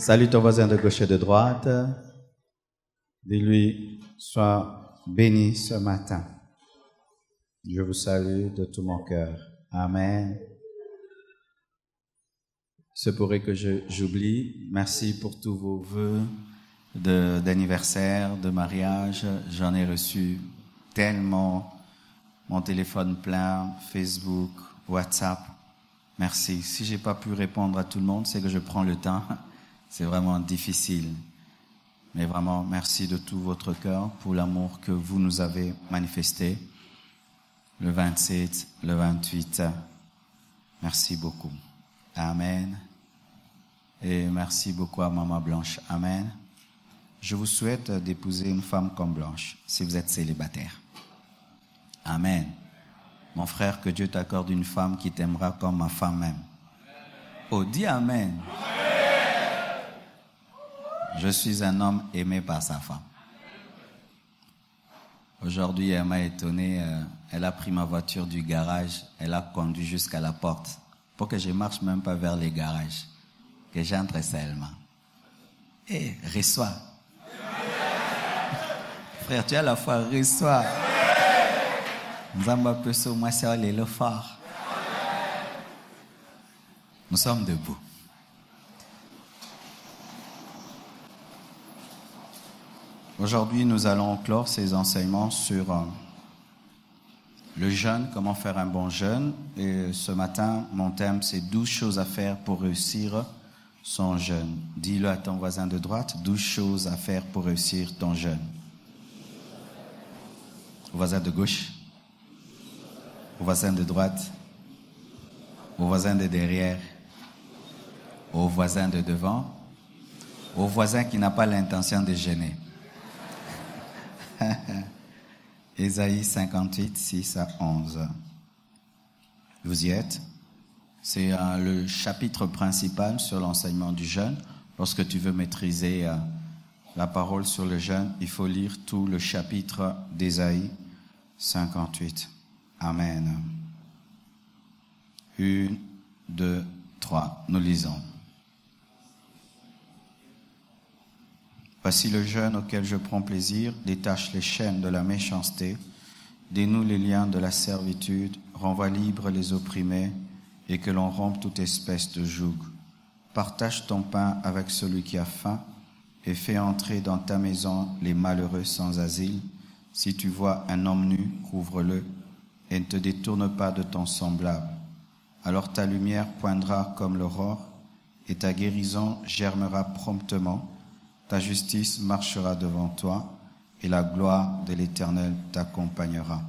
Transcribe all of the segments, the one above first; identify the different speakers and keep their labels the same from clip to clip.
Speaker 1: Salue ton voisin de gauche et de droite. Dis-lui, sois béni ce matin. Je vous salue de tout mon cœur. Amen. C'est pourrait que j'oublie. Merci pour tous vos vœux d'anniversaire, de mariage. J'en ai reçu tellement. Mon téléphone plein, Facebook, WhatsApp. Merci. Si j'ai pas pu répondre à tout le monde, c'est que je prends le temps. C'est vraiment difficile. Mais vraiment, merci de tout votre cœur pour l'amour que vous nous avez manifesté. Le 27, le 28. Merci beaucoup. Amen. Et merci beaucoup à Maman Blanche. Amen. Je vous souhaite d'épouser une femme comme Blanche, si vous êtes célibataire. Amen. Mon frère, que Dieu t'accorde une femme qui t'aimera comme ma femme même. Oh, dis Amen. Je suis un homme aimé par sa femme. Aujourd'hui, elle m'a étonné. Elle a pris ma voiture du garage. Elle a conduit jusqu'à la porte. Pour que je ne marche même pas vers les garages. Que j'entre seulement. Et reçois. Frère, tu as la foi, reçois. Nous sommes debout. Aujourd'hui, nous allons clore ces enseignements sur le jeûne, comment faire un bon jeûne. Et ce matin, mon thème, c'est 12 choses à faire pour réussir son jeûne. Dis-le à ton voisin de droite, 12 choses à faire pour réussir ton jeûne. Au voisin de gauche, au voisin de droite, au voisin de derrière, au voisin de devant, au voisin qui n'a pas l'intention de jeûner. Ésaïe 58, 6 à 11. Vous y êtes? C'est le chapitre principal sur l'enseignement du jeûne. Lorsque tu veux maîtriser la parole sur le jeûne, il faut lire tout le chapitre d'Ésaïe 58. Amen. 1, 2, 3. Nous lisons. Voici le jeûne auquel je prends plaisir, détache les chaînes de la méchanceté, dénoue les liens de la servitude, renvoie libres les opprimés, et que l'on rompe toute espèce de joug. Partage ton pain avec celui qui a faim, et fais entrer dans ta maison les malheureux sans asile. Si tu vois un homme nu, couvre-le, et ne te détourne pas de ton semblable. Alors ta lumière poindra comme l'aurore, et ta guérison germera promptement. Ta justice marchera devant toi, et la gloire de l'Éternel t'accompagnera.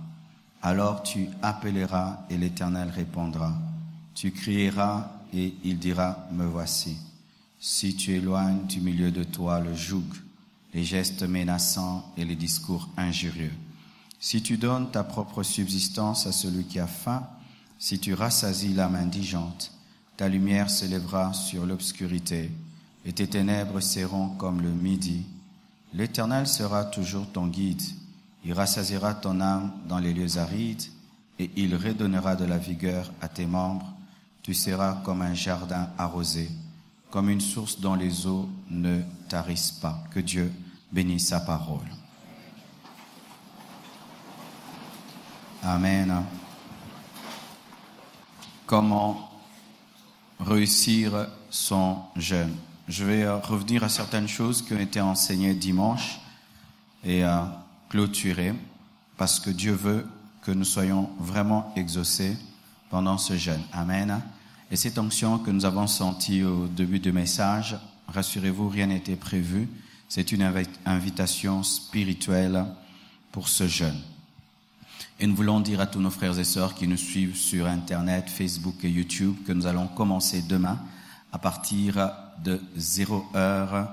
Speaker 1: Alors tu appelleras, et l'Éternel répondra. Tu crieras, et il dira, me voici. Si tu éloignes du milieu de toi le joug, les gestes menaçants et les discours injurieux. Si tu donnes ta propre subsistance à celui qui a faim, si tu rassasies l'âme indigente, ta lumière s'élèvera sur l'obscurité, et tes ténèbres seront comme le midi. L'Éternel sera toujours ton guide. Il rassasiera ton âme dans les lieux arides, et il redonnera de la vigueur à tes membres. Tu seras comme un jardin arrosé, comme une source dont les eaux ne tarissent pas. Que Dieu bénisse sa parole. Amen. Comment réussir son jeûne? Je vais revenir à certaines choses qui ont été enseignées dimanche et clôturer parce que Dieu veut que nous soyons vraiment exaucés pendant ce jeûne. Amen. Et cette onction que nous avons sentie au début du message, rassurez-vous, rien n'était prévu. C'est une invitation spirituelle pour ce jeûne. Et nous voulons dire à tous nos frères et sœurs qui nous suivent sur Internet, Facebook et YouTube que nous allons commencer demain à partir de 0 heure.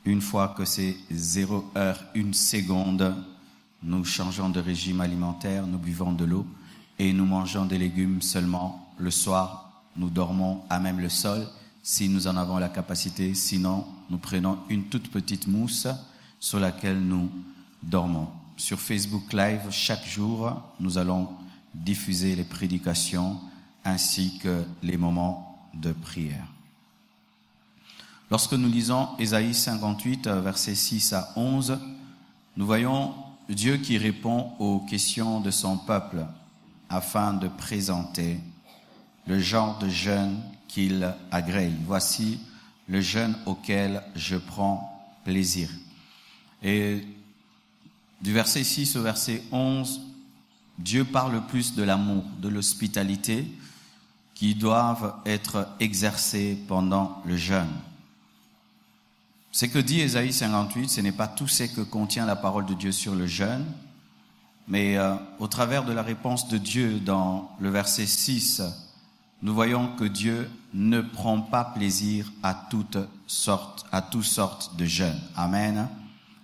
Speaker 1: Une fois que c'est 0 heure, 1 seconde, nous changeons de régime alimentaire, nous buvons de l'eau et nous mangeons des légumes seulement. Le soir, nous dormons à même le sol si nous en avons la capacité. Sinon, nous prenons une toute petite mousse sur laquelle nous dormons. Sur Facebook Live, chaque jour, nous allons diffuser les prédications ainsi que les moments de prière. Lorsque nous lisons Ésaïe 58, versets 6 à 11, nous voyons Dieu qui répond aux questions de son peuple afin de présenter le genre de jeûne qu'il agrée. Voici le jeûne auquel je prends plaisir. Et du verset 6 au verset 11, Dieu parle plus de l'amour, de l'hospitalité qui doivent être exercées pendant le jeûne. Ce que dit Ésaïe 58, ce n'est pas tout ce que contient la parole de Dieu sur le jeûne, mais au travers de la réponse de Dieu dans le verset 6, nous voyons que Dieu ne prend pas plaisir à toutes sortes de jeûnes. Amen.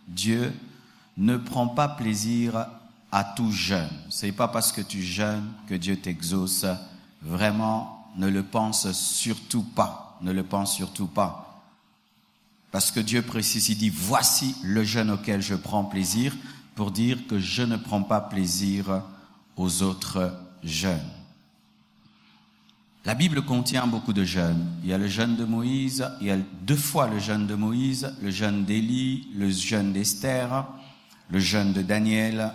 Speaker 1: Dieu ne prend pas plaisir à tout jeûne. C'est pas parce que tu jeûnes que Dieu t'exauce. Vraiment, ne le pense surtout pas. Ne le pense surtout pas. Parce que Dieu précise, il dit, voici le jeûne auquel je prends plaisir, pour dire que je ne prends pas plaisir aux autres jeûnes. La Bible contient beaucoup de jeûnes. Il y a le jeûne de Moïse, il y a 2 fois le jeûne de Moïse, le jeûne d'Élie, le jeûne d'Esther, le jeûne de Daniel,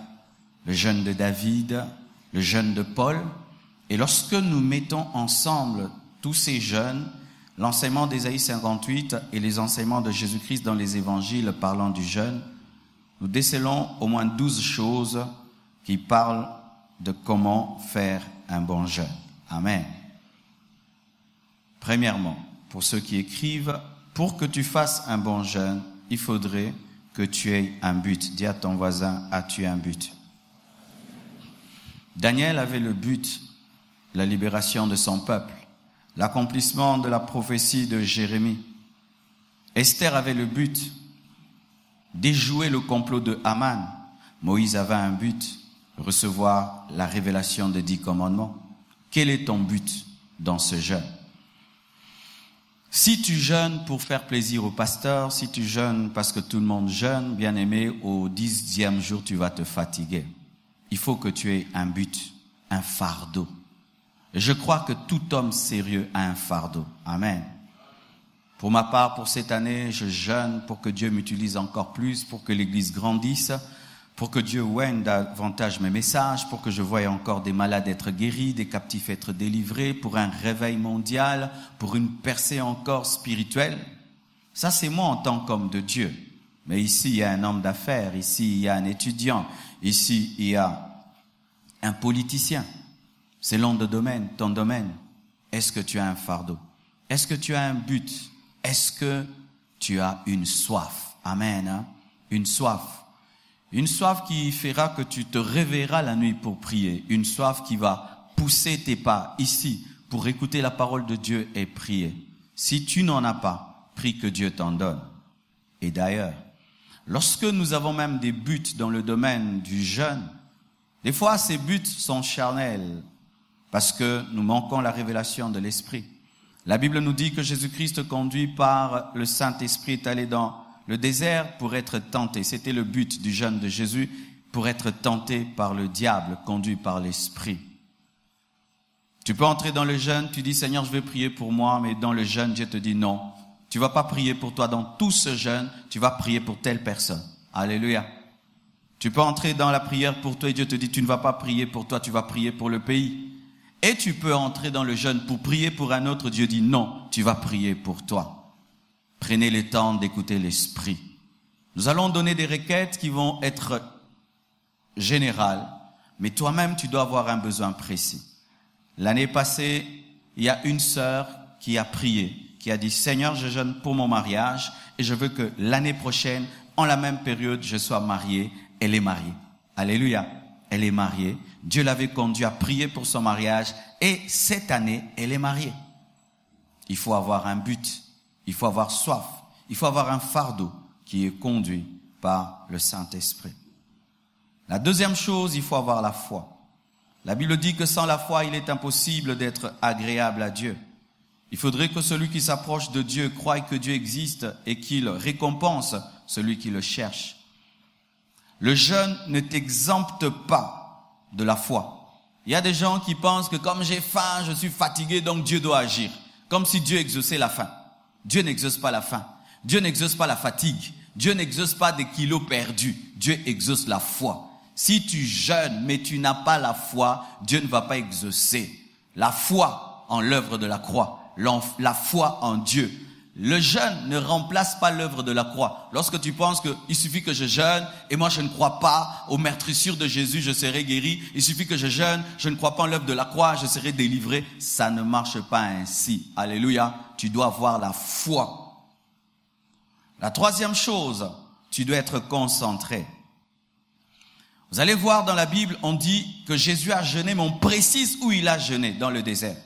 Speaker 1: le jeûne de David, le jeûne de Paul. Et lorsque nous mettons ensemble tous ces jeûnes, l'enseignement d'Ésaïe 58 et les enseignements de Jésus-Christ dans les évangiles parlant du jeûne, nous décelons au moins 12 choses qui parlent de comment faire un bon jeûne. Amen. Premièrement, pour ceux qui écrivent, pour que tu fasses un bon jeûne, il faudrait que tu aies un but. Dis à ton voisin, as-tu un but? Daniel avait le but, la libération de son peuple, l'accomplissement de la prophétie de Jérémie. Esther avait le but, déjouer le complot de Haman. Moïse avait un but, recevoir la révélation des 10 commandements. Quel est ton but dans ce jeûne? Si tu jeûnes pour faire plaisir au pasteur, si tu jeûnes parce que tout le monde jeûne, bien aimé, au 10e jour, tu vas te fatiguer. Il faut que tu aies un but, un fardeau. Et je crois que tout homme sérieux a un fardeau. Amen. Pour ma part, pour cette année, je jeûne pour que Dieu m'utilise encore plus, pour que l'Église grandisse, pour que Dieu oigne davantage mes messages, pour que je voie encore des malades être guéris, des captifs être délivrés, pour un réveil mondial, pour une percée encore spirituelle. Ça, c'est moi en tant qu'homme de Dieu. Mais ici, il y a un homme d'affaires, ici, il y a un étudiant, ici, il y a un politicien. C'est ton domaine. Est-ce que tu as un fardeau? Est-ce que tu as un but? Est-ce que tu as une soif? Amen. Hein? Une soif. Une soif qui fera que tu te réveilleras la nuit pour prier. Une soif qui va pousser tes pas ici pour écouter la parole de Dieu et prier. Si tu n'en as pas, prie que Dieu t'en donne. Et d'ailleurs, lorsque nous avons même des buts dans le domaine du jeûne, des fois ces buts sont charnels parce que nous manquons la révélation de l'Esprit. La Bible nous dit que Jésus-Christ, conduit par le Saint-Esprit, est allé dans le désert pour être tenté. C'était le but du jeûne de Jésus, pour être tenté par le diable, conduit par l'Esprit. Tu peux entrer dans le jeûne, tu dis, Seigneur, je vais prier pour moi, mais dans le jeûne, Dieu te dit non. Tu vas pas prier pour toi dans tout ce jeûne, tu vas prier pour telle personne. Alléluia. Tu peux entrer dans la prière pour toi et Dieu te dit, tu ne vas pas prier pour toi, tu vas prier pour le pays. Et tu peux entrer dans le jeûne pour prier pour un autre, Dieu dit non, tu vas prier pour toi. Prenez le temps d'écouter l'Esprit. Nous allons donner des requêtes qui vont être générales, mais toi-même, tu dois avoir un besoin précis. L'année passée, il y a une sœur qui a prié, qui a dit, Seigneur, je jeûne pour mon mariage et je veux que l'année prochaine, en la même période, je sois mariée. Elle est mariée. Alléluia. Elle est mariée. Dieu l'avait conduit à prier pour son mariage et cette année, elle est mariée. Il faut avoir un but. Il faut avoir soif, il faut avoir un fardeau qui est conduit par le Saint-Esprit. La deuxième chose, il faut avoir la foi. La Bible dit que sans la foi, il est impossible d'être agréable à Dieu. Il faudrait que celui qui s'approche de Dieu croie que Dieu existe et qu'il récompense celui qui le cherche. Le jeûne ne t'exempte pas de la foi. Il y a des gens qui pensent que comme j'ai faim, je suis fatigué, donc Dieu doit agir. Comme si Dieu exauçait la faim. Dieu n'exauce pas la faim. Dieu n'exauce pas la fatigue. Dieu n'exauce pas des kilos perdus. Dieu exauce la foi. Si tu jeûnes, mais tu n'as pas la foi, Dieu ne va pas exaucer. La foi en l'œuvre de la croix. La foi en Dieu. Le jeûne ne remplace pas l'œuvre de la croix. Lorsque tu penses qu'il suffit que je jeûne et moi je ne crois pas aux meurtrissures de Jésus, je serai guéri. Il suffit que je jeûne, je ne crois pas en l'œuvre de la croix, je serai délivré. Ça ne marche pas ainsi. Alléluia. Tu dois avoir la foi. La troisième chose, tu dois être concentré. Vous allez voir dans la Bible, on dit que Jésus a jeûné, mais on précise où il a jeûné dans le désert.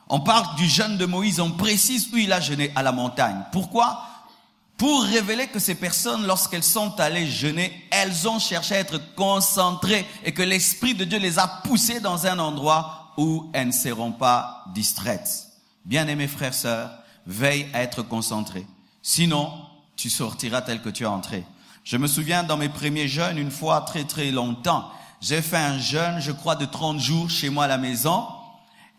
Speaker 1: On parle du jeûne de Moïse, on précise où il a jeûné, à la montagne. Pourquoi? Pour révéler que ces personnes, lorsqu'elles sont allées jeûner, elles ont cherché à être concentrées et que l'Esprit de Dieu les a poussées dans un endroit où elles ne seront pas distraites. Bien-aimés frères, sœurs, veille à être concentré. Sinon, tu sortiras tel que tu es entré. Je me souviens dans mes premiers jeûnes, une fois très longtemps, j'ai fait un jeûne, je crois, de 30 jours chez moi à la maison.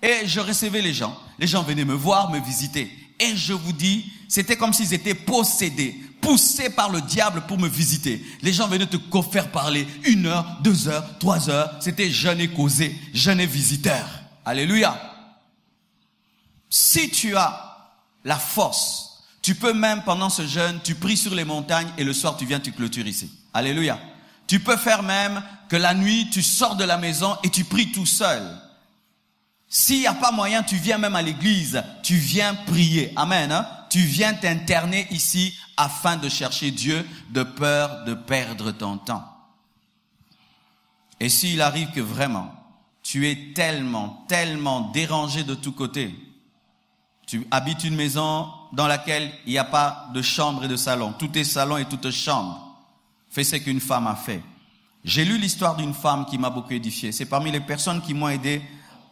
Speaker 1: Et je recevais les gens. Les gens venaient me voir, me visiter. Et je vous dis, c'était comme s'ils étaient possédés, poussés par le diable pour me visiter. Les gens venaient te faire parler 1 heure, 2 heures, 3 heures. C'était jeûne et causé, jeûne et visiteur. Alléluia. Si tu as la force, tu peux même pendant ce jeûne, tu pries sur les montagnes et le soir tu viens, tu clôtures ici. Alléluia. Tu peux faire même que la nuit, tu sors de la maison et tu pries tout seul. S'il n'y a pas moyen, tu viens même à l'église, tu viens prier. Amen. Hein? Tu viens t'interner ici afin de chercher Dieu de peur de perdre ton temps. Et s'il arrive que vraiment, tu es tellement dérangé de tous côtés, tu habites une maison dans laquelle il n'y a pas de chambre et de salon, tout est salon et toute chambre, fais ce qu'une femme a fait. J'ai lu l'histoire d'une femme qui m'a beaucoup édifié. C'est parmi les personnes qui m'ont aidé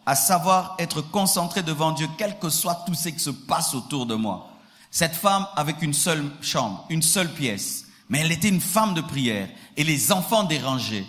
Speaker 1: à savoir être concentré devant Dieu, quel que soit tout ce qui se passe autour de moi. Cette femme avec une seule chambre, une seule pièce, mais elle était une femme de prière et les enfants dérangeaient.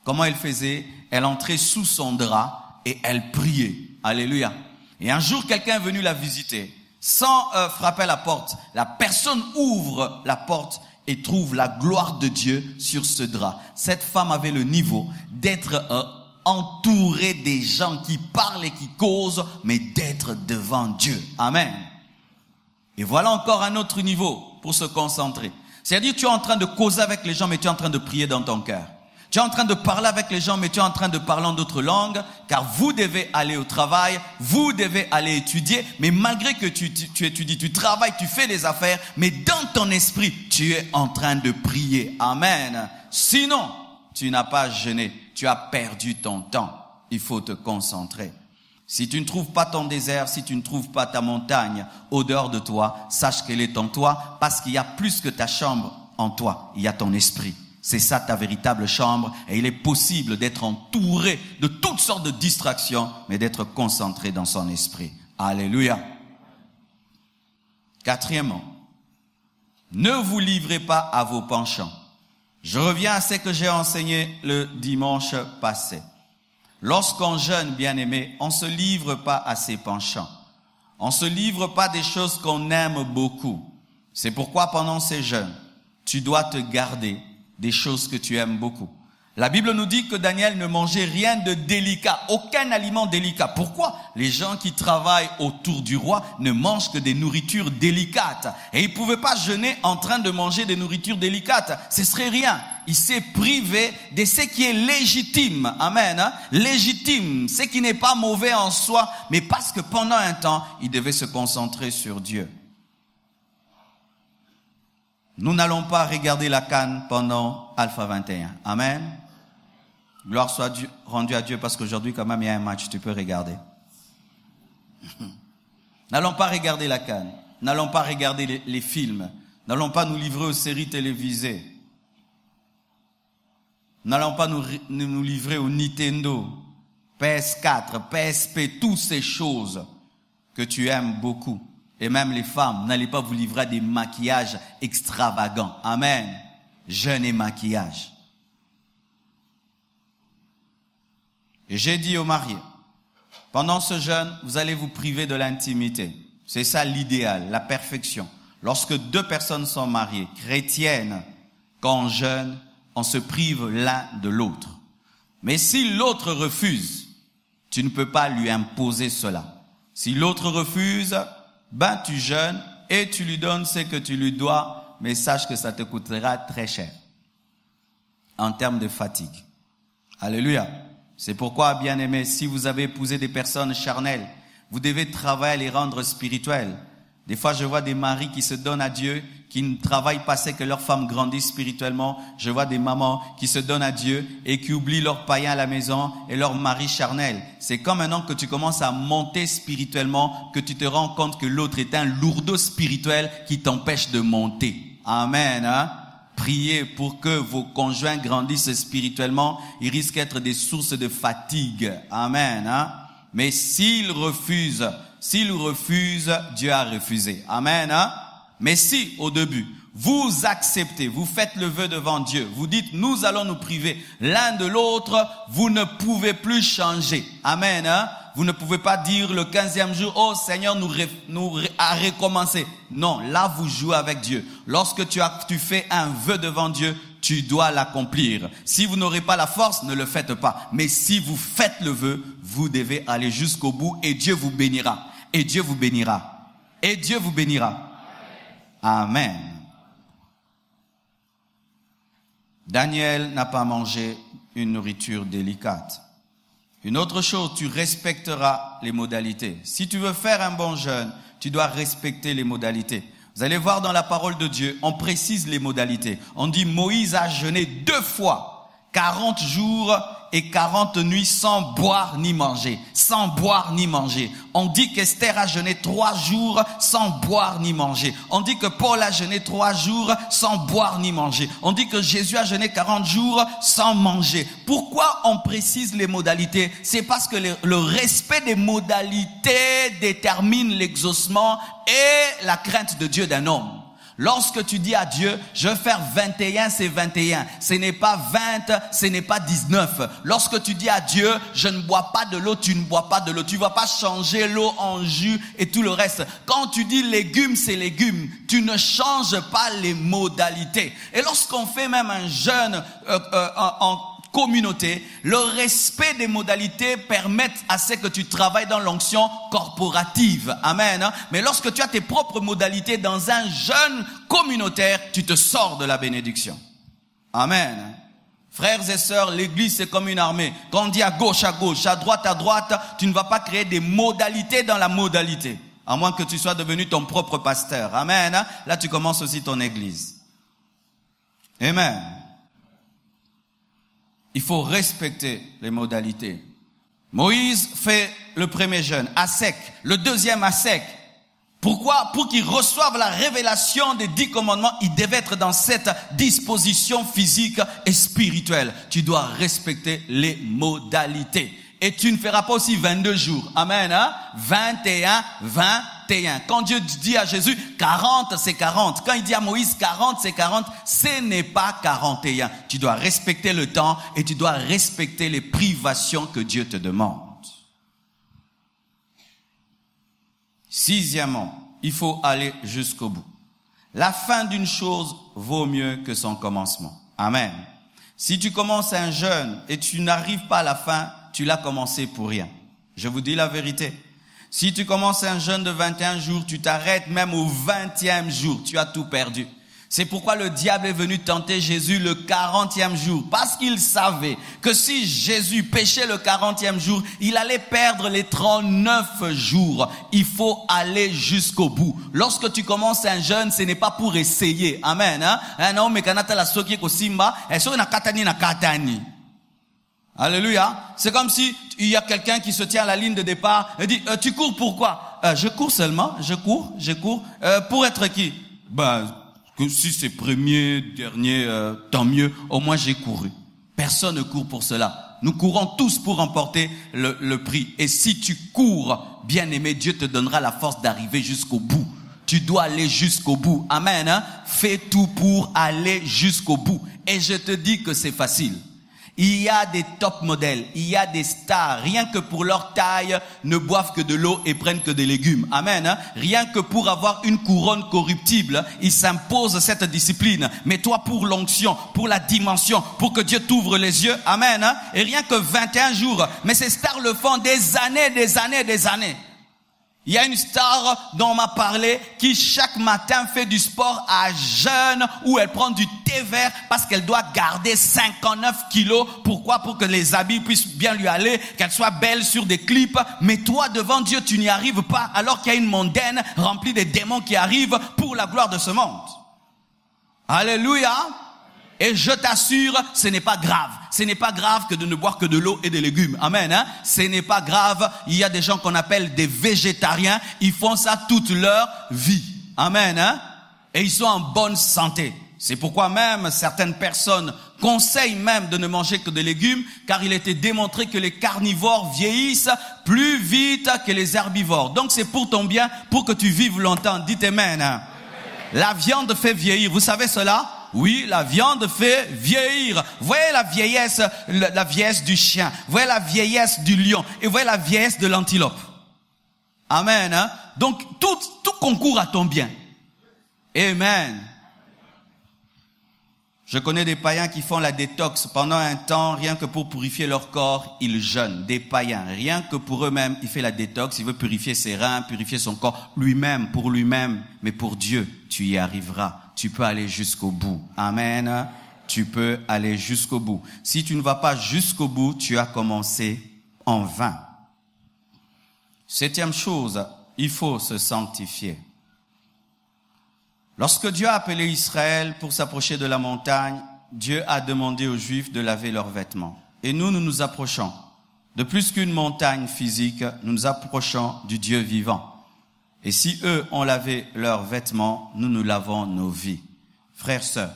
Speaker 1: Comment elle faisait? Elle entrait sous son drap et elle priait. Alléluia. Et un jour, quelqu'un est venu la visiter. Sans frapper à la porte, la personne ouvre la porte et trouve la gloire de Dieu sur ce drap. Cette femme avait le niveau d'être entouré des gens qui parlent et qui causent, mais d'être devant Dieu. Amen. Et voilà encore un autre niveau pour se concentrer. C'est-à-dire, tu es en train de causer avec les gens, mais tu es en train de prier dans ton cœur. Tu es en train de parler avec les gens, mais tu es en train de parler en d'autres langues, car vous devez aller au travail, vous devez aller étudier, mais malgré que tu étudies, tu travailles, tu fais les affaires, mais dans ton esprit, tu es en train de prier. Amen. Sinon, tu n'as pas jeûné. Tu as perdu ton temps. Il faut te concentrer. Si tu ne trouves pas ton désert, si tu ne trouves pas ta montagne au dehors de toi, sache qu'elle est en toi parce qu'il y a plus que ta chambre en toi. Il y a ton esprit. C'est ça ta véritable chambre et il est possible d'être entouré de toutes sortes de distractions, mais d'être concentré dans son esprit. Alléluia. Quatrièmement, ne vous livrez pas à vos penchants. Je reviens à ce que j'ai enseigné le dimanche passé. Lorsqu'on jeûne, bien-aimé, on ne se livre pas à ses penchants. On ne se livre pas des choses qu'on aime beaucoup. C'est pourquoi pendant ces jeûnes, tu dois te garder des choses que tu aimes beaucoup. La Bible nous dit que Daniel ne mangeait rien de délicat, aucun aliment délicat. Pourquoi? Les gens qui travaillent autour du roi ne mangent que des nourritures délicates. Et il ne pouvait pas jeûner en train de manger des nourritures délicates. Ce serait rien. Il s'est privé de ce qui est légitime. Amen. Hein? Légitime. Ce qui n'est pas mauvais en soi, mais parce que pendant un temps, il devait se concentrer sur Dieu. Nous n'allons pas regarder la CAN pendant Alpha 21. Amen. Gloire soit rendue à Dieu parce qu'aujourd'hui quand même il y a un match, tu peux regarder. N'allons pas regarder la CAN. N'allons pas regarder les films. N'allons pas nous livrer aux séries télévisées. N'allons pas nous livrer au Nintendo, PS4, PSP, toutes ces choses que tu aimes beaucoup. Et même les femmes, n'allez pas vous livrer à des maquillages extravagants. Amen. Jeûne et maquillage. Et j'ai dit aux mariés, pendant ce jeûne, vous allez vous priver de l'intimité. C'est ça l'idéal, la perfection. Lorsque deux personnes sont mariées, chrétiennes, quand on jeûne, on se prive l'un de l'autre. Mais si l'autre refuse, tu ne peux pas lui imposer cela. Si l'autre refuse, ben tu jeûnes et tu lui donnes ce que tu lui dois, mais sache que ça te coûtera très cher en termes de fatigue. Alléluia. C'est pourquoi, bien-aimés, si vous avez épousé des personnes charnelles, vous devez travailler à les rendre spirituelles. Des fois, je vois des maris qui se donnent à Dieu, qui ne travaillent pas, c'est que leur femme grandisse spirituellement. Je vois des mamans qui se donnent à Dieu et qui oublient leur païen à la maison et leur mari charnel. C'est comme maintenant que tu commences à monter spirituellement que tu te rends compte que l'autre est un lourdeau spirituel qui t'empêche de monter. Amen, hein? Priez pour que vos conjoints grandissent spirituellement. Ils risquent d'être des sources de fatigue. Amen, hein? Mais s'ils refusent, Dieu a refusé. Amen, hein? Mais si, au début, vous acceptez, vous faites le vœu devant Dieu, vous dites, nous allons nous priver l'un de l'autre, vous ne pouvez plus changer. Amen, hein? Vous ne pouvez pas dire le 15e jour, oh Seigneur, nous a recommencé. Non, là, vous jouez avec Dieu. Lorsque tu fais un vœu devant Dieu, tu dois l'accomplir. Si vous n'aurez pas la force, ne le faites pas. Mais si vous faites le vœu, vous devez aller jusqu'au bout et Dieu vous bénira. Et Dieu vous bénira. Et Dieu vous bénira. Amen. Daniel n'a pas mangé une nourriture délicate. Une autre chose, tu respecteras les modalités. Si tu veux faire un bon jeûne, tu dois respecter les modalités. Vous allez voir dans la parole de Dieu, on précise les modalités. On dit Moïse a jeûné 2 fois, 40 jours et 40 nuits sans boire ni manger. Sans boire ni manger. On dit qu'Esther a jeûné 3 jours sans boire ni manger. On dit que Paul a jeûné 3 jours sans boire ni manger. On dit que Jésus a jeûné 40 jours sans manger. Pourquoi on précise les modalités? C'est parce que le respect des modalités détermine l'exaucement et la crainte de Dieu d'un homme. Lorsque tu dis à Dieu, je veux faire 21, c'est 21. Ce n'est pas 20, ce n'est pas 19. Lorsque tu dis à Dieu, je ne bois pas de l'eau, tu ne bois pas de l'eau. Tu ne vas pas changer l'eau en jus et tout le reste. Quand tu dis légumes, c'est légumes. Tu ne changes pas les modalités. Et lorsqu'on fait même un jeûne en communauté, le respect des modalités permet à ce que tu travailles dans l'onction corporative. Amen. Mais lorsque tu as tes propres modalités dans un jeûne communautaire, tu te sors de la bénédiction. Amen. Frères et sœurs, l'église c'est comme une armée. Quand on dit à gauche, à droite, tu ne vas pas créer des modalités dans la modalité. À moins que tu sois devenu ton propre pasteur. Amen. Là tu commences aussi ton église. Amen. Il faut respecter les modalités. Moïse fait le premier jeûne à sec, le deuxième à sec. Pourquoi? Pour qu'il reçoive la révélation des 10 commandements, il devait être dans cette disposition physique et spirituelle. Tu dois respecter les modalités. Et tu ne feras pas aussi 22 jours. Amen, hein? 21. Quand Dieu dit à Jésus 40, c'est 40. Quand il dit à Moïse 40, c'est 40. Ce n'est pas 41. Tu dois respecter le temps et tu dois respecter les privations que Dieu te demande. 6e, il faut aller jusqu'au bout. La fin d'une chose vaut mieux que son commencement. Amen. Si tu commences un jeûne et tu n'arrives pas à la fin, tu l'as commencé pour rien. Je vous dis la vérité. Si tu commences un jeûne de 21 jours, tu t'arrêtes même au 20e jour, tu as tout perdu. C'est pourquoi le diable est venu tenter Jésus le 40e jour. Parce qu'il savait que si Jésus péchait le 40e jour, il allait perdre les 39 jours. Il faut aller jusqu'au bout. Lorsque tu commences un jeûne, ce n'est pas pour essayer. Amen. Alléluia. C'est comme si il y a quelqu'un qui se tient à la ligne de départ et dit, tu cours pourquoi? Je cours seulement, je cours. Pour être qui? Que si c'est premier, dernier, tant mieux, au moins j'ai couru. Personne ne court pour cela. Nous courons tous pour remporter le prix. Et si tu cours, bien-aimé, Dieu te donnera la force d'arriver jusqu'au bout. Tu dois aller jusqu'au bout. Amen. Hein? Fais tout pour aller jusqu'au bout. Et je te dis que c'est facile. Il y a des top modèles, il y a des stars, rien que pour leur taille, ne boivent que de l'eau et prennent que des légumes. Amen. Rien que pour avoir une couronne corruptible, ils s'imposent cette discipline. Mais toi, pour l'onction, pour la dimension, pour que Dieu t'ouvre les yeux, amen. Et rien que 21 jours. Mais ces stars le font des années, des années, des années. Il y a une star dont on m'a parlé qui chaque matin fait du sport à jeûne où elle prend du thé vert parce qu'elle doit garder 59 kilos. Pourquoi? Pour que les habits puissent bien lui aller, qu'elle soit belle sur des clips. Mais toi, devant Dieu, tu n'y arrives pas alors qu'il y a une mondaine remplie de démons qui arrivent pour la gloire de ce monde. Alléluia. Et je t'assure, ce n'est pas grave. Ce n'est pas grave que de ne boire que de l'eau et des légumes. Amen. Ce n'est pas grave. Il y a des gens qu'on appelle des végétariens. Ils font ça toute leur vie. Amen. Et ils sont en bonne santé. C'est pourquoi même certaines personnes conseillent même de ne manger que des légumes, car il a été démontré que les carnivores vieillissent plus vite que les herbivores. Donc c'est pour ton bien, pour que tu vives longtemps. Dites amen. La viande fait vieillir. Vous savez cela? Oui, la viande fait vieillir. Voyez la vieillesse du chien. Voyez la vieillesse du lion. Et voyez la vieillesse de l'antilope. Amen. Donc, tout concourt à ton bien. Amen. Je connais des païens qui font la détox pendant un temps, rien que pour purifier leur corps, ils jeûnent. Des païens, rien que pour eux-mêmes, il fait la détox, il veut purifier ses reins, purifier son corps, lui-même, pour lui-même. Mais pour Dieu, tu y arriveras. Tu peux aller jusqu'au bout. Amen. Tu peux aller jusqu'au bout. Si tu ne vas pas jusqu'au bout, tu as commencé en vain. 7e chose, il faut se sanctifier. Lorsque Dieu a appelé Israël pour s'approcher de la montagne, Dieu a demandé aux Juifs de laver leurs vêtements. Et nous nous approchons. De plus qu'une montagne physique, nous nous approchons du Dieu vivant. Et si eux ont lavé leurs vêtements, nous lavons nos vies. Frères, sœurs,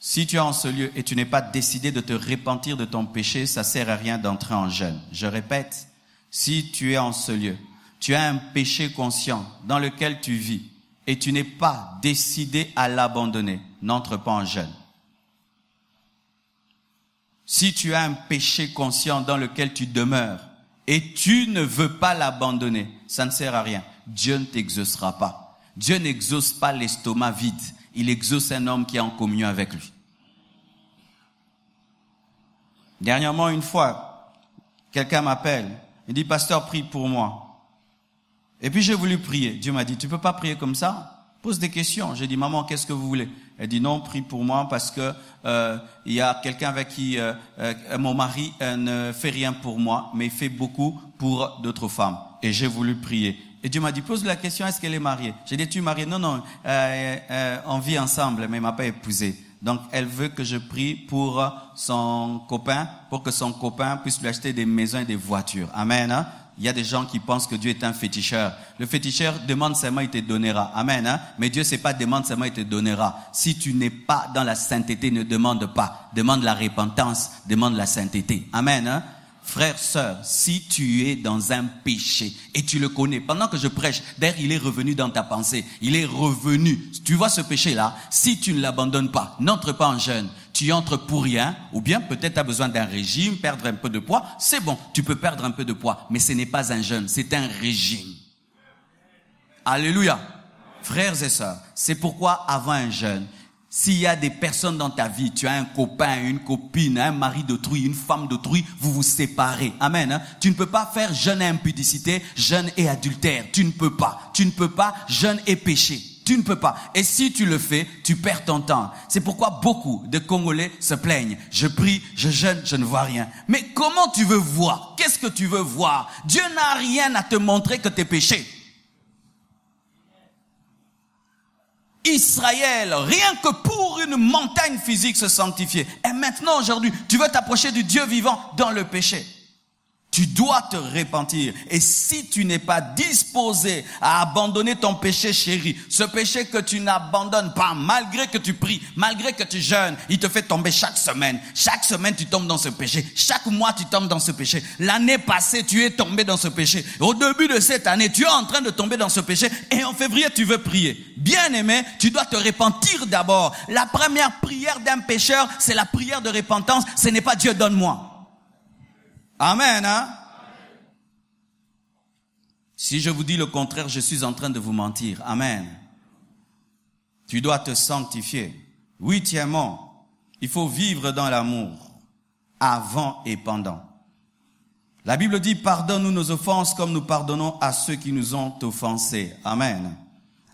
Speaker 1: si tu es en ce lieu et tu n'es pas décidé de te repentir de ton péché, ça sert à rien d'entrer en jeûne. Je répète, si tu es en ce lieu, tu as un péché conscient dans lequel tu vis et tu n'es pas décidé à l'abandonner, n'entre pas en jeûne. Si tu as un péché conscient dans lequel tu demeures et tu ne veux pas l'abandonner, ça ne sert à rien. Dieu ne t'exaucera pas. Dieu n'exauce pas l'estomac vide. Il exauce un homme qui est en communion avec lui. Dernièrement, une fois, quelqu'un m'appelle. Il dit, pasteur, prie pour moi. Et puis j'ai voulu prier. Dieu m'a dit, tu peux pas prier comme ça? Pose des questions. J'ai dit, maman, qu'est-ce que vous voulez? Elle dit, non, prie pour moi parce que il y a quelqu'un avec qui mon mari ne fait rien pour moi, mais il fait beaucoup pour d'autres femmes. Et j'ai voulu prier. Et Dieu m'a dit, pose la question, est-ce qu'elle est mariée? J'ai dit, tu es mariée? Non, on vit ensemble, mais elle m'a pas épousé. Donc, elle veut que je prie pour son copain, pour que son copain puisse lui acheter des maisons et des voitures. Amen. Il y a des gens qui pensent que Dieu est un féticheur. Le féticheur demande seulement, il te donnera. Amen. Mais Dieu, c'est pas demande seulement, il te donnera. Si tu n'es pas dans la sainteté, ne demande pas. Demande la repentance, demande la sainteté. Amen. Frère, sœur, si tu es dans un péché et tu le connais, pendant que je prêche, d'ailleurs, il est revenu dans ta pensée. Il est revenu. Tu vois ce péché-là, si tu ne l'abandonnes pas, n'entre pas en jeûne. Tu entres pour rien, ou bien peut-être tu as besoin d'un régime, perdre un peu de poids. C'est bon, tu peux perdre un peu de poids, mais ce n'est pas un jeûne, c'est un régime. Alléluia. Frères et sœurs, c'est pourquoi avant un jeûne, s'il y a des personnes dans ta vie, tu as un copain, une copine, un mari d'autrui, une femme d'autrui, vous vous séparez. Amen. Tu ne peux pas faire jeûne et impudicité, jeûne et adultère. Tu ne peux pas. Tu ne peux pas jeûne et péché. Tu ne peux pas. Et si tu le fais, tu perds ton temps. C'est pourquoi beaucoup de Congolais se plaignent. Je prie, je jeûne, je ne vois rien. Mais comment tu veux voir? Qu'est-ce que tu veux voir? Dieu n'a rien à te montrer que tes péchés. Israël, rien que pour une montagne physique se sanctifier. Et maintenant, aujourd'hui, tu veux t'approcher du Dieu vivant dans le péché. Tu dois te repentir. Et si tu n'es pas disposé à abandonner ton péché chéri, ce péché que tu n'abandonnes pas, malgré que tu pries, malgré que tu jeûnes, il te fait tomber chaque semaine. Chaque semaine, tu tombes dans ce péché. Chaque mois, tu tombes dans ce péché. L'année passée, tu es tombé dans ce péché. Au début de cette année, tu es en train de tomber dans ce péché. Et en février, tu veux prier. Bien-aimé, tu dois te repentir d'abord. La première prière d'un pécheur, c'est la prière de repentance. Ce n'est pas Dieu donne-moi. Amen, hein? Si je vous dis le contraire, je suis en train de vous mentir. Amen. Tu dois te sanctifier. Huitièmement, il faut vivre dans l'amour, avant et pendant. La Bible dit, pardonne-nous nos offenses comme nous pardonnons à ceux qui nous ont offensés. Amen.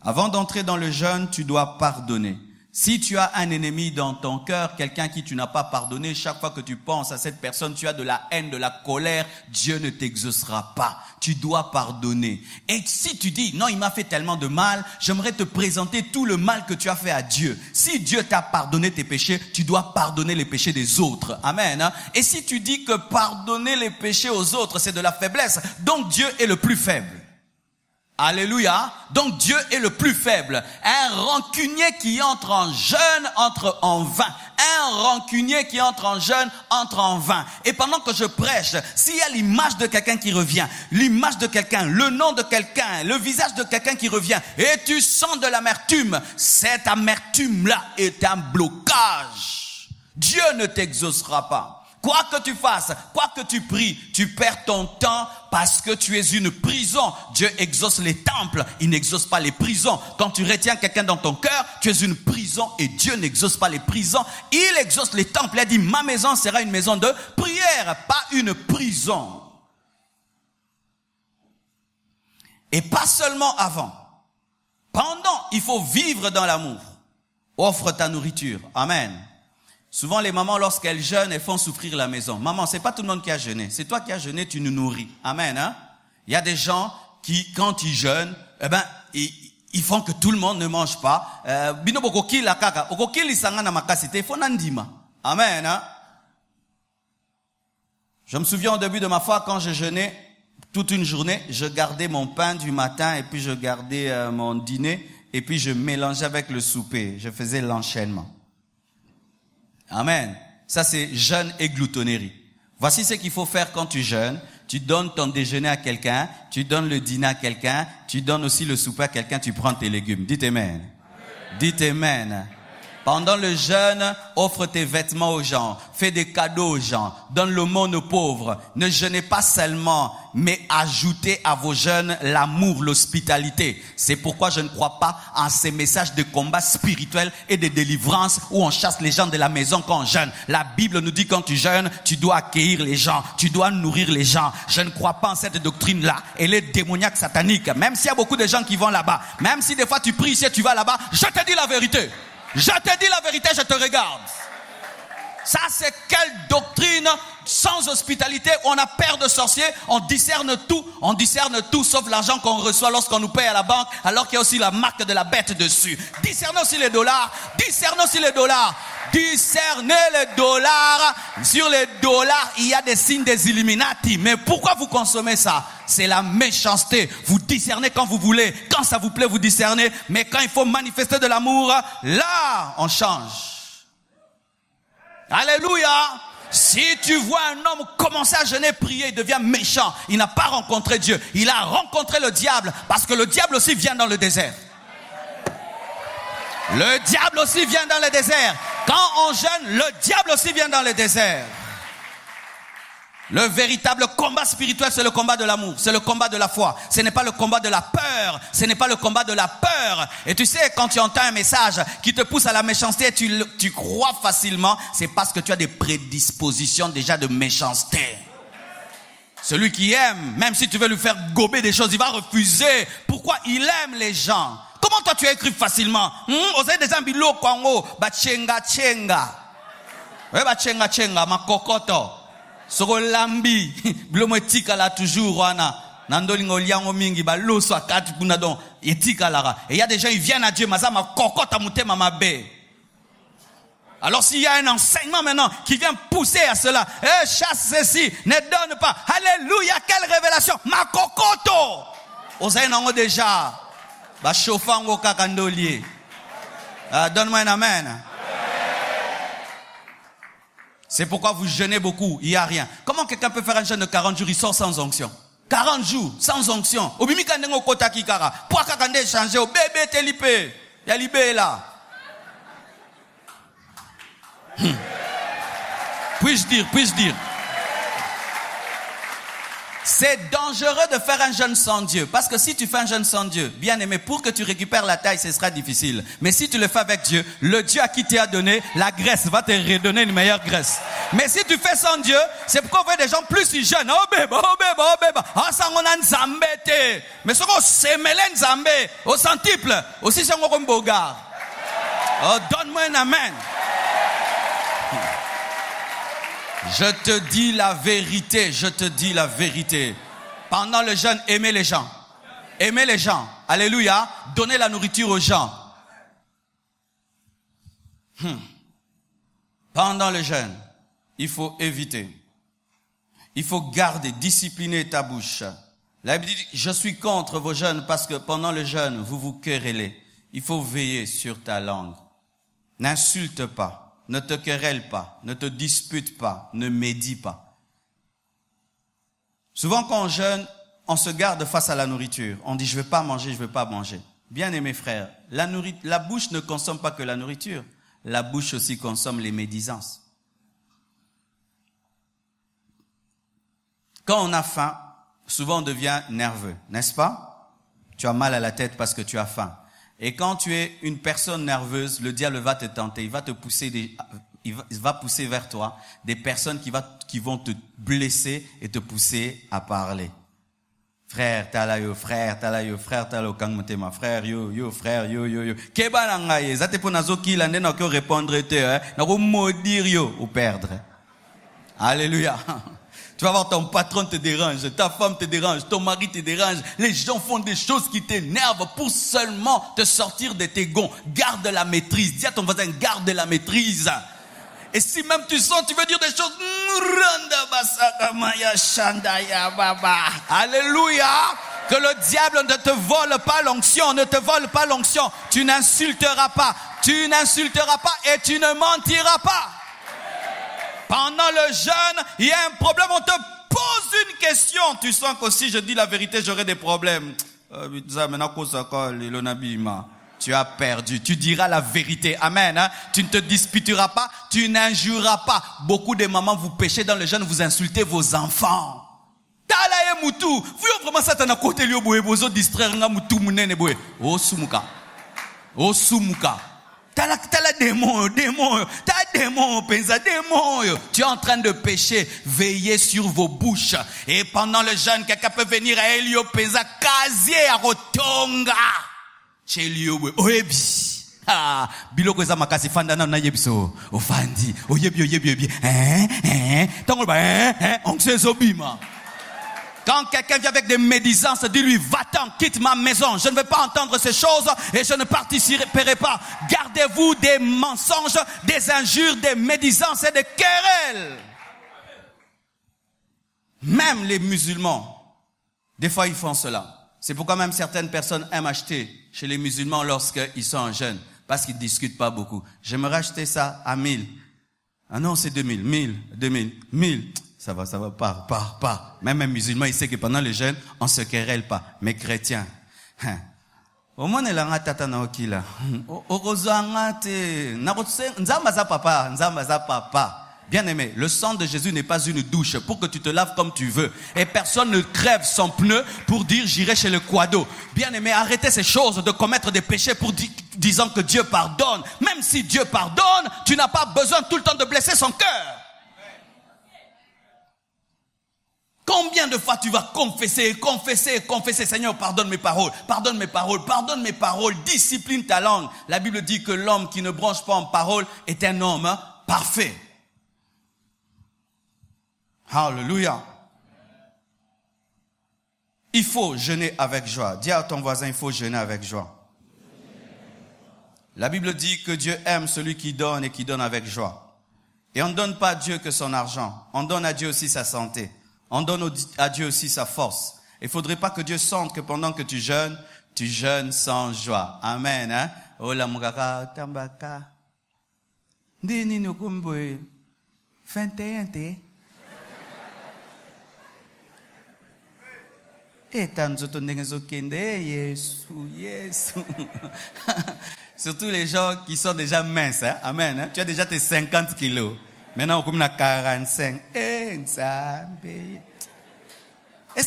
Speaker 1: Avant d'entrer dans le jeûne, tu dois pardonner. Si tu as un ennemi dans ton cœur, quelqu'un qui tu n'as pas pardonné, chaque fois que tu penses à cette personne, tu as de la haine, de la colère, Dieu ne t'exaucera pas. Tu dois pardonner. Et si tu dis, non, il m'a fait tellement de mal, j'aimerais te présenter tout le mal que tu as fait à Dieu. Si Dieu t'a pardonné tes péchés, tu dois pardonner les péchés des autres. Amen. Et si tu dis que pardonner les péchés aux autres, c'est de la faiblesse, donc Dieu est le plus faible. Alléluia. Donc Dieu est le plus faible. Un rancunier qui entre en jeûne entre en vain. Un rancunier qui entre en jeûne entre en vain. Et pendant que je prêche, s'il y a l'image de quelqu'un qui revient, l'image de quelqu'un, le nom de quelqu'un, le visage de quelqu'un qui revient, et tu sens de l'amertume, cette amertume-là est un blocage. Dieu ne t'exaucera pas. Quoi que tu fasses, quoi que tu pries, tu perds ton temps parce que tu es une prison. Dieu exauce les temples, il n'exauce pas les prisons. Quand tu retiens quelqu'un dans ton cœur, tu es une prison et Dieu n'exauce pas les prisons. Il exauce les temples. Il a dit, ma maison sera une maison de prière, pas une prison. Et pas seulement avant. Pendant, il faut vivre dans l'amour. Offre ta nourriture. Amen. Souvent, les mamans, lorsqu'elles jeûnent, elles font souffrir la maison. Maman, c'est pas tout le monde qui a jeûné. C'est toi qui as jeûné, tu nous nourris. Amen, hein? Il y a des gens qui, quand ils jeûnent, ils font que tout le monde ne mange pas. Amen, hein? Je me souviens au début de ma foi, quand je jeûnais toute une journée, je gardais mon pain du matin et puis je gardais mon dîner et puis je mélangeais avec le souper. Je faisais l'enchaînement. Amen. Ça, c'est jeûne et gloutonnerie. Voici ce qu'il faut faire quand tu jeûnes. Tu donnes ton déjeuner à quelqu'un, tu donnes le dîner à quelqu'un, tu donnes aussi le souper à quelqu'un, tu prends tes légumes. Dites amen. Dites amen. Pendant le jeûne, offre tes vêtements aux gens, fais des cadeaux aux gens, donne l'aumône aux pauvres. Ne jeûnez pas seulement, mais ajoutez à vos jeûnes l'amour, l'hospitalité. C'est pourquoi je ne crois pas en ces messages de combat spirituel et de délivrance où on chasse les gens de la maison quand on jeûne. La Bible nous dit quand tu jeûnes, tu dois accueillir les gens, tu dois nourrir les gens. Je ne crois pas en cette doctrine-là. Elle est démoniaque, satanique. Même s'il y a beaucoup de gens qui vont là-bas, même si des fois tu pries ici, tu vas là-bas, je te dis la vérité. Je te dis la vérité, je te regarde. Ça, c'est quelle doctrine sans hospitalité? On a peur de sorciers, on discerne tout sauf l'argent qu'on reçoit lorsqu'on nous paye à la banque, alors qu'il y a aussi la marque de la bête dessus. Discernez aussi les dollars, discernez aussi les dollars. Discernez les dollars. Sur les dollars, il y a des signes des Illuminati. Mais pourquoi vous consommez ça? C'est la méchanceté. Vous discernez quand vous voulez. Quand ça vous plaît, vous discernez. Mais quand il faut manifester de l'amour, là, on change. Alléluia. Si tu vois un homme commencer à jeûner, prier, il devient méchant. Il n'a pas rencontré Dieu. Il a rencontré le diable. Parce que le diable aussi vient dans le désert. Le diable aussi vient dans le désert. Quand on jeûne, le diable aussi vient dans le désert. Le véritable combat spirituel, c'est le combat de l'amour. C'est le combat de la foi. Ce n'est pas le combat de la peur. Ce n'est pas le combat de la peur. Et tu sais, quand tu entends un message qui te pousse à la méchanceté, tu crois facilement, c'est parce que tu as des prédispositions déjà de méchanceté. Celui qui aime, même si tu veux lui faire gober des choses, il va refuser. Pourquoi? Il aime les gens. Comment toi tu écris facilement? Vous avez des ambilo kwango, ba chenga chenga. Ouais, ba chenga chenga, ma kokoto. Soko lambi, blomo etika la toujours wana. Nandolingo liango mingi ba loso akati kuna don etika lara. Et il y a des gens ils viennent à Dieu, maza ma kokota mutema mabe. Alors s'il y a un enseignement maintenant qui vient pousser à cela, chasse ceci, ne donne pas. Alléluia, quelle révélation. Ma cocoto. Osaï nango déjà. Ba chofango kakandolier. Donne-moi un amen. C'est pourquoi vous jeûnez beaucoup, il n'y a rien. Comment quelqu'un peut faire un jeûne de 40 jours, il sort sans onction? 40 jours, sans onction. Obimi kandengo kota kikara. Pour kakande changer, au bébé te lipe. Ya libé là. Puis-je dire? C'est dangereux de faire un jeûne sans Dieu. Parce que si tu fais un jeûne sans Dieu, bien aimé, pour que tu récupères la taille, ce sera difficile. Mais si tu le fais avec Dieu, le Dieu à qui tu as donné, la graisse va te redonner une meilleure graisse. Mais si tu fais sans Dieu, c'est pourquoi on voit des gens plus ils jeûnent. Oh bébé. Ah, ça on a nzambe te. Mais ce qu'on s'émêle nzambe, au centuple, aussi c'est un bogar. Oh, donne-moi un amen. Je te dis la vérité. Pendant le jeûne, aimez les gens. Alléluia. Donnez la nourriture aux gens. Pendant le jeûne, il faut éviter. Il faut garder, discipliner ta bouche. La Bible dit, je suis contre vos jeûnes parce que pendant le jeûne, vous vous querellez. Il faut veiller sur ta langue. N'insulte pas. Ne te querelle pas, ne te dispute pas, ne médis pas. Souvent quand on jeûne, on se garde face à la nourriture. On dit, je ne veux pas manger. Bien aimés frères, la bouche ne consomme pas que la nourriture. La bouche aussi consomme les médisances. Quand on a faim, souvent on devient nerveux, n'est-ce pas? Tu as mal à la tête parce que tu as faim. Et quand tu es une personne nerveuse, le diable va te tenter, il va pousser vers toi des personnes qui vont te blesser et te pousser à parler. Frère, talayo, frère, kangmotema, frère, yo. Keba nangaye, zate po nazo kila nde na ko répondre te, na ko maudire yo ou perdre. Alléluia. Tu vas voir ton patron te dérange, ta femme te dérange, ton mari te dérange. Les gens font des choses qui t'énervent pour seulement te sortir de tes gonds. Garde la maîtrise. Dis à ton voisin, garde la maîtrise. Et si même tu sens, tu veux dire des choses. Alléluia. Que le diable ne te vole pas l'onction, Tu n'insulteras pas et tu ne mentiras pas. Pendant le jeûne, il y a un problème, on te pose une question. Tu sens que si je dis la vérité, j'aurai des problèmes. Tu as perdu. Tu diras la vérité. Amen. Hein? Tu ne te disputeras pas, tu n'injureras pas. Beaucoup de mamans, vous péchez dans le jeûne, vous insultez vos enfants. Talaye mutu. Vous vraiment ça t'en a côté lio boye bozo distraire nga mutu munene boye. O sumuka. T'as démon, pensa démon. Tu es en train de pécher, veillez sur vos bouches. Et pendant le jeûne, quelqu'un peut venir à Elio pensa casier à rotonga. Chez Elio, oyebi. Ah, biloko eza makasi fanda na yebiso. Ofandi, oyebi. Tango ba on se zobima. Quand quelqu'un vient avec des médisances, dis-lui, va-t'en, quitte ma maison. Je ne veux pas entendre ces choses et je ne participerai pas. Gardez-vous des mensonges, des injures, des médisances et des querelles. Même les musulmans, des fois ils font cela. C'est pourquoi même certaines personnes aiment acheter chez les musulmans lorsqu'ils sont en jeûne. Parce qu'ils ne discutent pas beaucoup. J'aimerais acheter ça à 1000. Ah non, c'est 2000, 1000. Ça va, pas. Même un musulman, il sait que pendant le jeûne, on se querelle pas. Mais chrétien, au moins, il a un tata na okila. Papa. Bien aimé, le sang de Jésus n'est pas une douche pour que tu te laves comme tu veux. Et personne ne crève son pneu pour dire j'irai chez le quado. Bien aimé, arrêtez ces choses de commettre des péchés pour disant que Dieu pardonne. Même si Dieu pardonne, tu n'as pas besoin tout le temps de blesser son cœur. Combien de fois tu vas confesser, Seigneur, pardonne mes paroles, discipline ta langue. La Bible dit que l'homme qui ne bronche pas en parole est un homme parfait. Alléluia. Il faut jeûner avec joie. Dis à ton voisin, il faut jeûner avec joie. La Bible dit que Dieu aime celui qui donne et qui donne avec joie. Et on ne donne pas à Dieu que son argent. On donne à Dieu aussi sa santé. On donne à Dieu aussi sa force. Il ne faudrait pas que Dieu sente que pendant que tu jeûnes sans joie. Amen. Hein? Oh la mugaka tambaka. Dini nukumboe. 21 te. Surtout les gens qui sont déjà minces. Hein? Amen. Hein? Tu as déjà tes 50 kilos. Maintenant, on a 45. Est-ce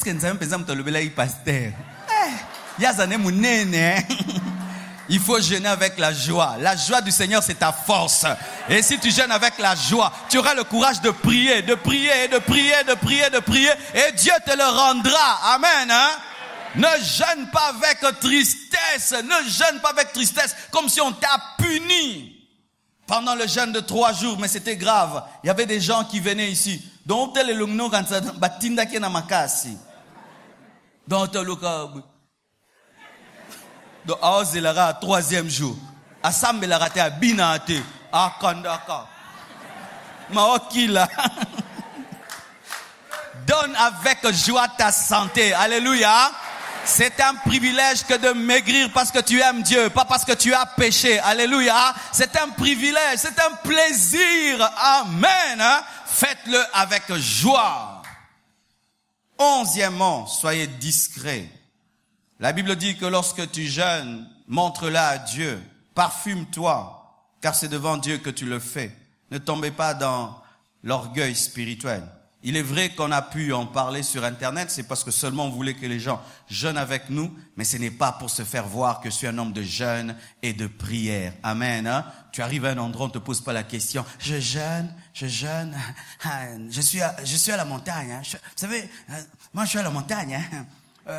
Speaker 1: que nous avons par exemple le pasteur? Il faut jeûner avec la joie. La joie du Seigneur, c'est ta force. Et si tu jeûnes avec la joie, tu auras le courage de prier, de prier, de prier, de prier, de prier. Et Dieu te le rendra. Amen. Hein? Ne jeûne pas avec tristesse. Ne jeûne pas avec tristesse comme si on t'a puni. Pendant le jeûne de 3 jours, mais c'était grave. Il y avait des gens qui venaient ici. Donc, tel le nom quand ça batinda qui na makasi. Donc, tel le cas. Donc, Aoz il a 3e jour. Assam il a raté à Binate. À Kandaka. Maokila. Donne avec joie ta santé. Alléluia. C'est un privilège que de maigrir parce que tu aimes Dieu, pas parce que tu as péché. Alléluia. C'est un privilège, c'est un plaisir. Amen. Faites-le avec joie. 11e, soyez discrets. La Bible dit que lorsque tu jeûnes, montre-la à Dieu. Parfume-toi, car c'est devant Dieu que tu le fais. Ne tombez pas dans l'orgueil spirituel. Il est vrai qu'on a pu en parler sur Internet, c'est parce que seulement on voulait que les gens jeûnent avec nous, mais ce n'est pas pour se faire voir que je suis un homme de jeûne et de prière. Amen. Hein? Tu arrives à un endroit, on ne te pose pas la question. Je jeûne, je suis à la montagne. Hein? Vous savez, moi je suis à la montagne. Hein?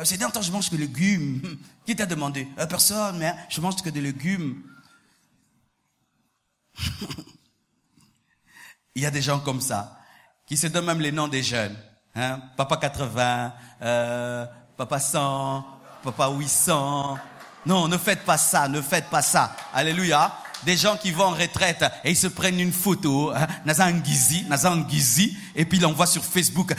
Speaker 1: Ces derniers temps, je mange que des légumes. Qui t'a demandé? Personne, mais je mange que des légumes. Il y a des gens comme ça, qui se donnent même les noms des jeunes. Hein? Papa 80, Papa 100, Papa 800. Non, ne faites pas ça, ne faites pas ça. Alléluia. Des gens qui vont en retraite et ils se prennent une photo, hein? Nazangizi, et puis ils l'envoient sur Facebook.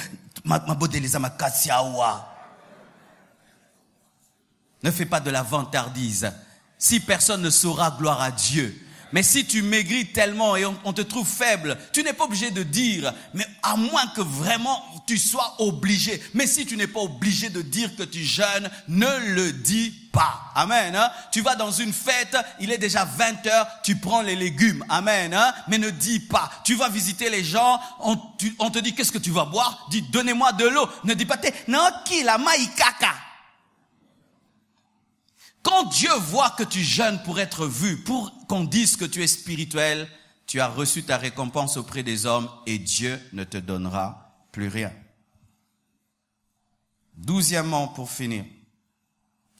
Speaker 1: Ne fais pas de la vantardise. Si personne ne saura, gloire à Dieu. Mais si tu maigris tellement et on te trouve faible, tu n'es pas obligé de dire, mais à moins que vraiment tu sois obligé. Mais si tu n'es pas obligé de dire que tu jeûnes, ne le dis pas. Amen. Hein? Tu vas dans une fête, il est déjà 20h, tu prends les légumes. Amen. Hein? Mais ne dis pas. Tu vas visiter les gens, on te dit qu'est-ce que tu vas boire? Dis donnez-moi de l'eau. Ne dis pas non qui la maïkaka. Quand Dieu voit que tu jeûnes pour être vu, pour qu'on dise que tu es spirituel, tu as reçu ta récompense auprès des hommes et Dieu ne te donnera plus rien. 12e, pour finir,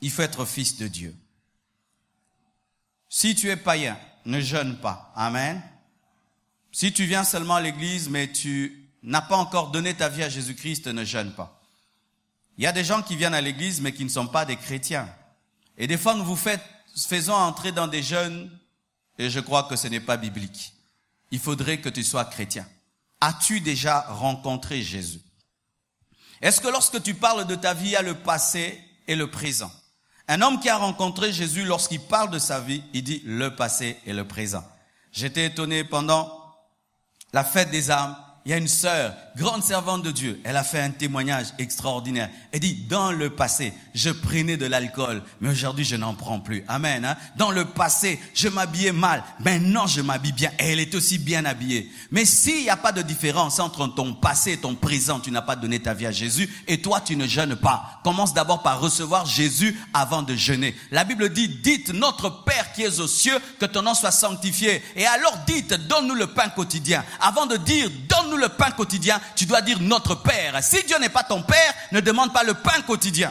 Speaker 1: il faut être fils de Dieu. Si tu es païen, ne jeûne pas. Amen. Si tu viens seulement à l'église, mais tu n'as pas encore donné ta vie à Jésus-Christ, ne jeûne pas. Il y a des gens qui viennent à l'église, mais qui ne sont pas des chrétiens. Et des fois, nous vous faisons entrer dans des jeûnes, et je crois que ce n'est pas biblique. Il faudrait que tu sois chrétien. As-tu déjà rencontré Jésus? Est-ce que lorsque tu parles de ta vie, il y a le passé et le présent? Un homme qui a rencontré Jésus, lorsqu'il parle de sa vie, il dit le passé et le présent. J'étais étonné pendant la fête des âmes. Il y a une sœur, grande servante de Dieu. Elle a fait un témoignage extraordinaire. Elle dit, dans le passé, je prenais de l'alcool, mais aujourd'hui, je n'en prends plus. Amen. Hein? Dans le passé, je m'habillais mal. Maintenant, je m'habille bien. Et elle est aussi bien habillée. Mais s'il n'y a pas de différence entre ton passé et ton présent, tu n'as pas donné ta vie à Jésus, et toi, tu ne jeûnes pas. Commence d'abord par recevoir Jésus avant de jeûner. La Bible dit, dites, notre Père qui es aux cieux, que ton nom soit sanctifié. Et alors dites, donne-nous le pain quotidien. Avant de dire, donne-nous le pain quotidien, tu dois dire notre Père. Si Dieu n'est pas ton Père, ne demande pas le pain quotidien.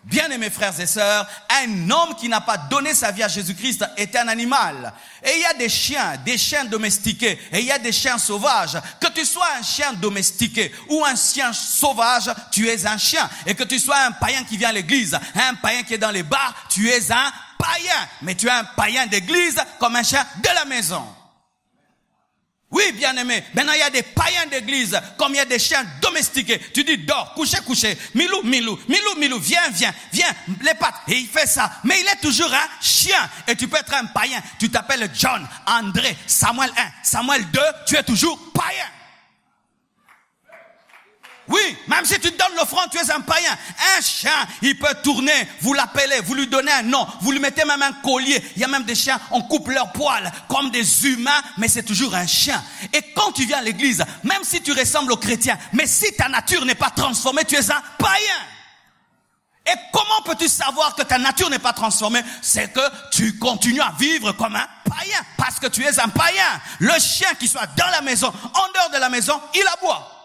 Speaker 1: Bien-aimés frères et sœurs, un homme qui n'a pas donné sa vie à Jésus-Christ est un animal. Et il y a des chiens domestiqués, et il y a des chiens sauvages. Que tu sois un chien domestiqué ou un chien sauvage, tu es un chien. Et que tu sois un païen qui vient à l'église, un païen qui est dans les bars, tu es un païen, mais tu es un païen d'église comme un chien de la maison. Oui, bien-aimé. Maintenant, il y a des païens d'église, comme il y a des chiens domestiqués. Tu dis, dors, couchez. Milou, viens, les pattes. Et il fait ça. Mais il est toujours un chien. Et tu peux être un païen. Tu t'appelles John, André, Samuel 1, Samuel 2. Tu es toujours païen. Oui, même si tu te donnes l'offrande, tu es un païen. Un chien, il peut tourner, vous l'appelez, vous lui donnez un nom, vous lui mettez même un collier. Il y a même des chiens, on coupe leurs poils comme des humains, mais c'est toujours un chien. Et quand tu viens à l'église, même si tu ressembles aux chrétiens, mais si ta nature n'est pas transformée, tu es un païen. Et comment peux-tu savoir que ta nature n'est pas transformée? C'est que tu continues à vivre comme un païen, parce que tu es un païen. Le chien qui soit dans la maison, en dehors de la maison, il aboie.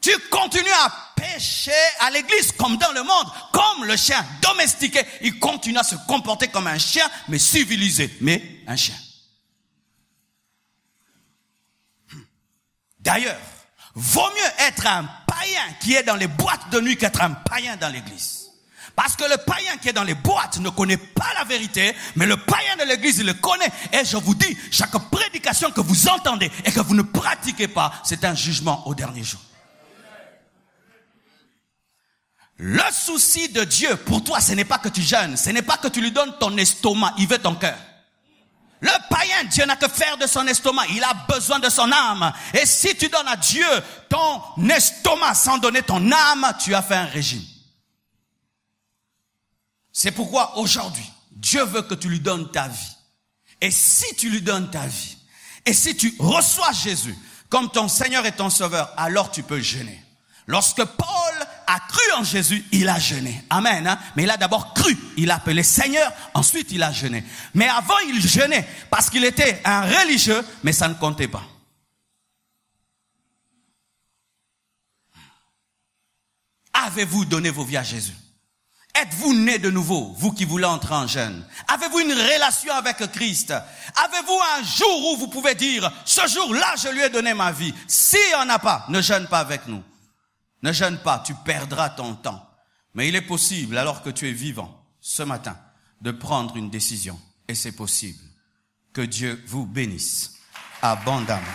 Speaker 1: Tu continues à pécher à l'église comme dans le monde, comme le chien domestiqué. Il continue à se comporter comme un chien, mais civilisé, mais un chien. D'ailleurs, vaut mieux être un païen qui est dans les boîtes de nuit qu'être un païen dans l'église. Parce que le païen qui est dans les boîtes ne connaît pas la vérité, mais le païen de l'église, il le connaît. Et je vous dis, chaque prédication que vous entendez et que vous ne pratiquez pas, c'est un jugement au dernier jour. Le souci de Dieu pour toi, ce n'est pas que tu jeûnes, ce n'est pas que tu lui donnes ton estomac, il veut ton cœur. Le païen, Dieu n'a que faire de son estomac, il a besoin de son âme. Et si tu donnes à Dieu ton estomac sans donner ton âme, tu as fait un régime. C'est pourquoi aujourd'hui, Dieu veut que tu lui donnes ta vie. Et si tu lui donnes ta vie, et si tu reçois Jésus comme ton Seigneur et ton Sauveur, alors tu peux jeûner. Lorsque Paul a cru en Jésus, il a jeûné. Amen. Hein? Mais il a d'abord cru. Il a appelé Seigneur, ensuite il a jeûné. Mais avant, il jeûnait parce qu'il était un religieux, mais ça ne comptait pas. Avez-vous donné vos vies à Jésus? Êtes-vous né de nouveau, vous qui voulez entrer en jeûne? Avez-vous une relation avec Christ? Avez-vous un jour où vous pouvez dire, ce jour-là, je lui ai donné ma vie? S'il n'y en a pas, ne jeûne pas avec nous. Ne jeûne pas, tu perdras ton temps. Mais il est possible, alors que tu es vivant, ce matin, de prendre une décision. Et c'est possible. Que Dieu vous bénisse abondamment.